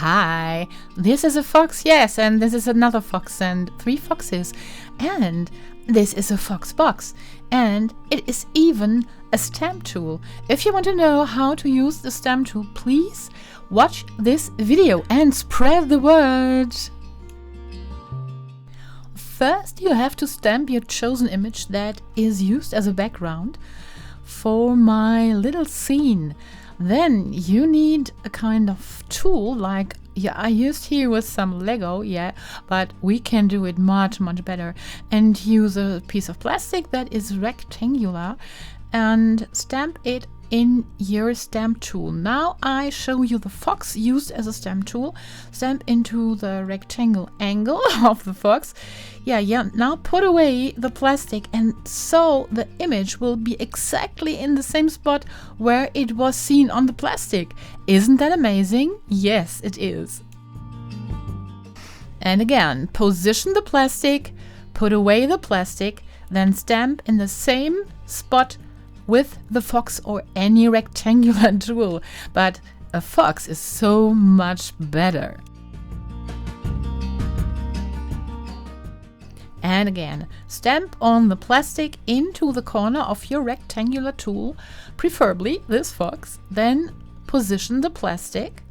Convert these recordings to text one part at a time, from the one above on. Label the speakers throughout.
Speaker 1: Hi, this is a fox, yes, and this is another fox and 3 foxes, and this is a fox box, and it is even a stamp tool. If you want to know how to use the stamp tool, please watch this video and spread the word. First, you have to stamp your chosen image that is used as a background for my little scene. Then you need a kind of tool like I used here with some Lego, but we can do it much better and use a piece of plastic that is rectangular and stamp it in your stamp tool. Now I show you the fox used as a stamp tool. Stamp into the rectangle angle of the fox. Now put away the plastic, and so the image will be exactly in the same spot where it was seen on the plastic. Isn't that amazing? Yes, it is. And again, position the plastic, put away the plastic, then stamp in the same spot with the fox or any rectangular tool, but a fox is so much better. And again, stamp on the plastic into the corner of your rectangular tool, preferably this fox, then position the plastic,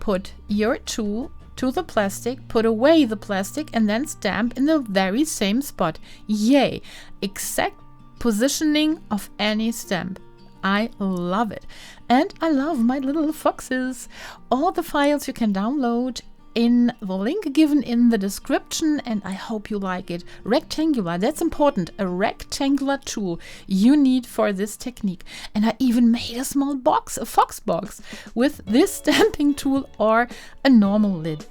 Speaker 1: put your tool to the plastic, put away the plastic, and then stamp in the very same spot. Yay! Exact positioning of any stamp. I love it. And I love my little foxes. All the files you can download in the link given in the description, and I hope you like it. Rectangular, that's important. A rectangular tool you need for this technique. And I even made a small box, a fox box, with this stamping tool or a normal lid.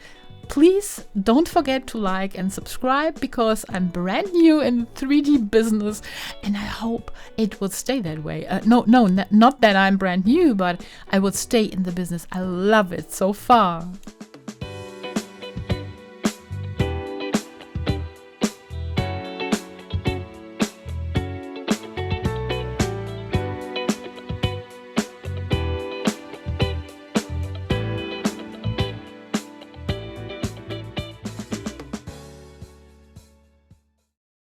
Speaker 1: Please don't forget to like and subscribe, because I'm brand new in 3D business and I hope it will stay that way. Not that I'm brand new, but I will stay in the business. I love it so far.